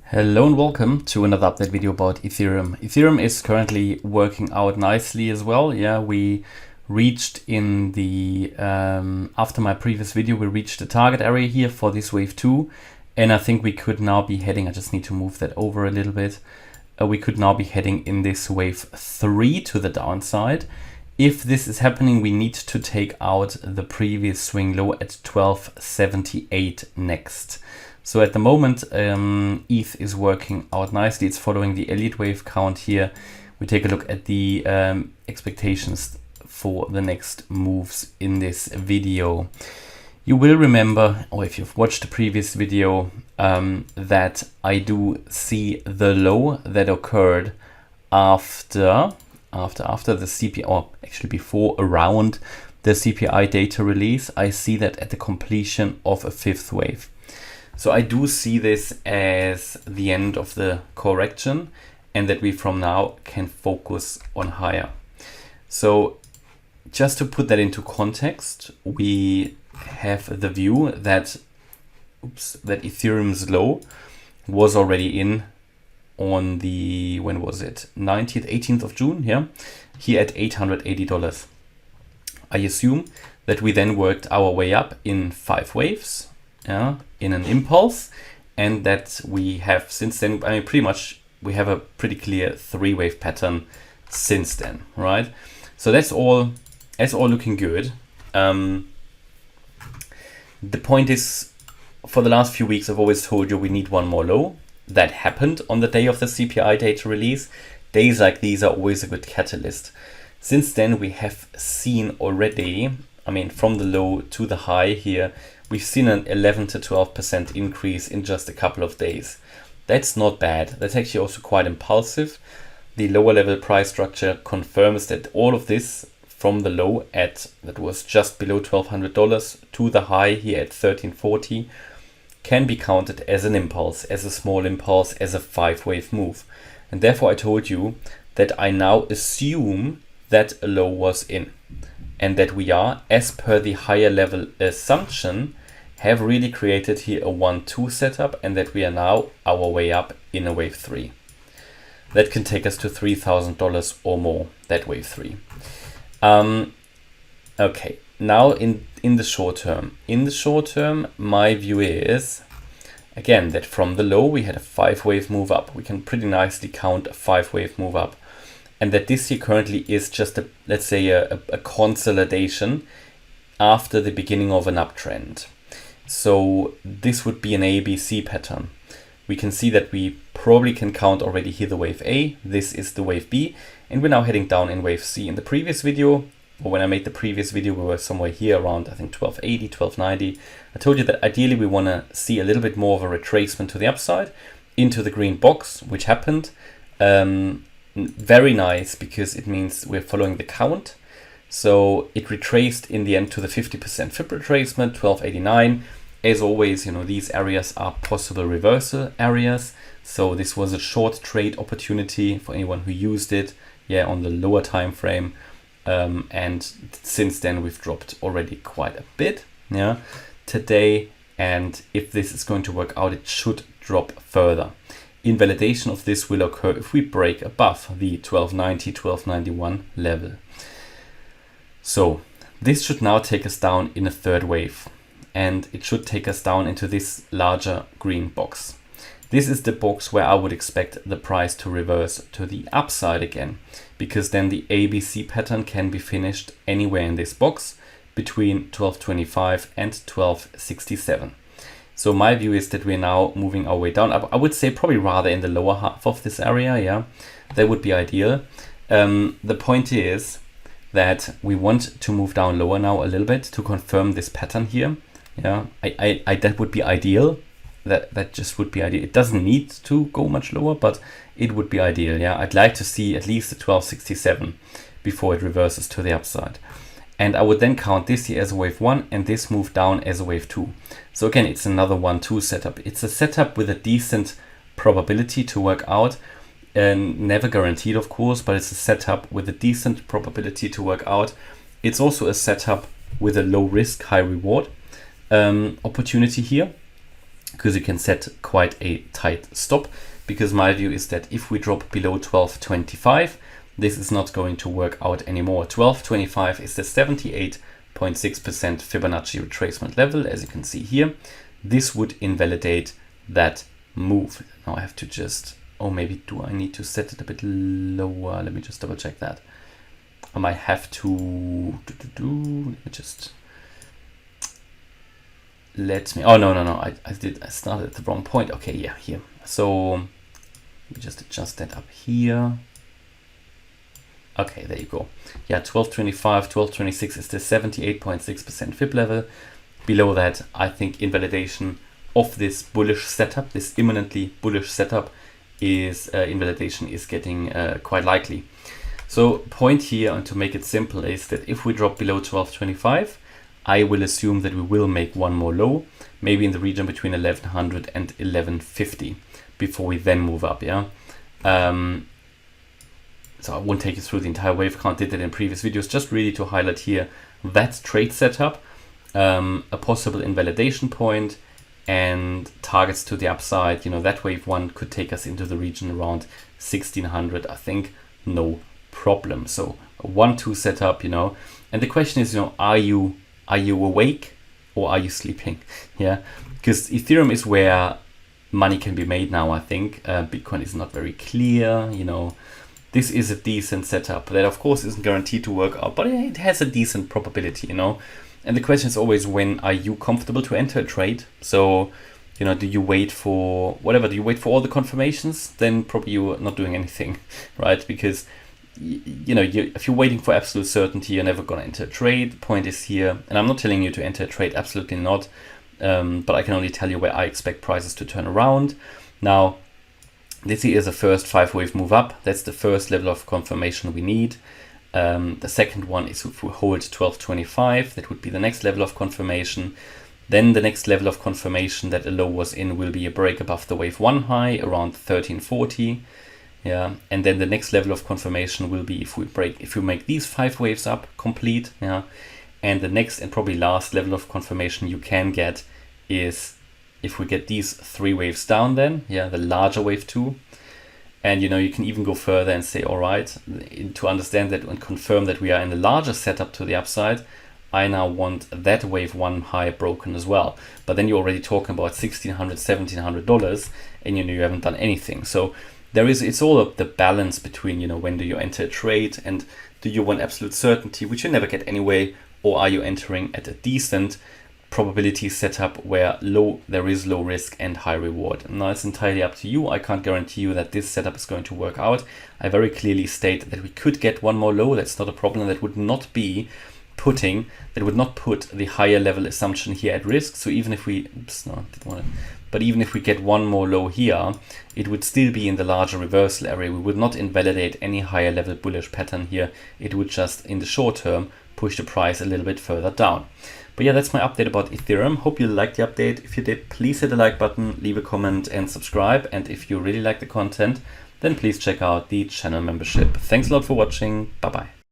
Hello and welcome to another update video about Ethereum. Ethereum is currently working out nicely as well. Yeah, we reached in the, after my previous video, we reached the target area here for this wave 2. And I think we could now be heading, I just need to move that over a little bit. We could now be heading in this wave 3 to the downside. If this is happening, we need to take out the previous swing low at 1278 next. So at the moment, ETH is working out nicely. It's following the Elliott Wave count here. We take a look at the expectations for the next moves in this video. You will remember, or if you've watched the previous video, that I do see the low that occurred after the CPI, or actually before, around the CPI data release. I see that at the completion of a fifth wave. So I do see this as the end of the correction and that we from now can focus on higher. So just to put that into context, we have the view that, that Ethereum's low was already in on the, when was it? 19th, 18th of June, yeah? Here at $880. I assume that we then worked our way up in 5 waves. Yeah, in an impulse, and that we have since then, I mean, pretty much we have a pretty clear 3-wave pattern since then, right? So that's all looking good. The point is, for the last few weeks, I've always told you we need one more low. That happened on the day of the CPI data release. Days like these are always a good catalyst. Since then, we have seen already, I mean, from the low to the high here, we've seen an 11 to 12% increase in just a couple of days. That's not bad. That's actually also quite impulsive. The lower level price structure confirms that all of this from the low at, that was just below $1,200 to the high here at $1,340 can be counted as an impulse, as a small impulse, as a 5-wave move. And therefore I told you that I now assume that a low was in. And that we are, as per the higher level assumption, have really created here a 1-2 setup, and that we are now our way up in a wave 3. That can take us to $3,000 or more, that wave 3. Okay, now in the short term. In the short term, my view is, again, that from the low we had a 5-wave move up. We can pretty nicely count a 5-wave move up. And that this here currently is just a, let's say, a consolidation after the beginning of an uptrend. So this would be an ABC pattern. We can see that we probably can count already here the wave A. This is the wave B, and we're now heading down in wave C. In the previous video, or when I made the previous video, we were somewhere here around, I think, 1280, 1290. I told you that ideally we want to see a little bit more of a retracement to the upside into the green box, which happened. Very nice, because it means we're following the count. So it retraced in the end to the 50% FIB retracement, 1289. As always, you know, these areas are possible reversal areas. So this was a short trade opportunity for anyone who used it, yeah, on the lower time frame. And since then we've dropped already quite a bit, yeah, today. And if this is going to work out, it should drop further. Invalidation of this will occur if we break above the 1290, 1291 level. So this should now take us down in a 3rd wave, and it should take us down into this larger green box. This is the box where I would expect the price to reverse to the upside again, because then the ABC pattern can be finished anywhere in this box between 1225 and 1267. So my view is that we're now moving our way down. I would say probably rather in the lower half of this area, yeah, that would be ideal. The point is that we want to move down lower now a little bit to confirm this pattern here. Yeah, that would be ideal. That just would be ideal. It doesn't need to go much lower, but it would be ideal. Yeah, I'd like to see at least the 1267 before it reverses to the upside. And I would then count this here as a wave 1 and this move down as a wave 2. So again, it's another 1-2 setup. It's a setup with a decent probability to work out. And never guaranteed, of course, but it's a setup with a decent probability to work out. It's also a setup with a low risk, high reward opportunity here. because you can set quite a tight stop, because my view is that if we drop below 12.25, this is not going to work out anymore. 12.25 is the 78.6% Fibonacci retracement level, as you can see here. This would invalidate that move. Now I have to just, oh, maybe do I need to set it a bit lower? Let me just double check that. I might have to let me just, oh, no, I started at the wrong point. Okay, yeah, here. So let me just adjust that up here. Okay, there you go. Yeah, 12.25, 12.26 is the 78.6% Fib level. Below that, I think invalidation of this bullish setup, this imminently bullish setup, is invalidation is getting quite likely. So point here, and to make it simple, is that if we drop below 12.25, I will assume that we will make one more low, maybe in the region between 1100 and 1150, before we then move up. Yeah. So I won't take you through the entire wave count, did that in previous videos, just really to highlight here that trade setup, a possible invalidation point, and targets to the upside. You know, that wave one could take us into the region around 1600, I think, no problem. So a 1-2 setup, you know, and the question is, you know, are you awake or are you sleeping? Yeah, because Ethereum is where money can be made now, I think. Bitcoin is not very clear, you know. This is a decent setup that of course isn't guaranteed to work out, but it has a decent probability, you know. And the question is always, when are you comfortable to enter a trade? So, you know, do you wait for whatever? Do you wait for all the confirmations? Then probably you're not doing anything, right? Because, you know, if you're waiting for absolute certainty, you're never going to enter a trade. The point is here, and I'm not telling you to enter a trade, absolutely not. But I can only tell you where I expect prices to turn around. Now, this here is a first 5-wave move up. That's the first level of confirmation we need. The second one is if we hold 12.25, that would be the next level of confirmation. Then the next level of confirmation that a low was in will be a break above the wave 1 high around 1340. Yeah, and then the next level of confirmation will be if we make these 5 waves up complete. Yeah, and the next and probably last level of confirmation you can get is if we get these 3 waves down, then yeah, the larger wave 2. And you know, you can even go further and say, all right, to understand that and confirm that we are in a larger setup to the upside, I now want that wave 1 high broken as well. But then you're already talking about $1,600, $1,700, and you know, you haven't done anything. So it's all the balance between, you know, when do you enter a trade and do you want absolute certainty, which you never get anyway, or are you entering at a decent probability setup where there is low risk and high reward. Now it's entirely up to you. I can't guarantee you that this setup is going to work out. I very clearly state that we could get one more low. That's not a problem. That would not put the higher level assumption here at risk. So even if we, even if we get one more low here, it would still be in the larger reversal area. We would not invalidate any higher level bullish pattern here. It would just, in the short term, push the price a little bit further down. But yeah, that's my update about Ethereum. Hope you liked the update. If you did, please hit the like button, leave a comment and subscribe. And if you really like the content, then please check out the channel membership. Thanks a lot for watching. Bye bye.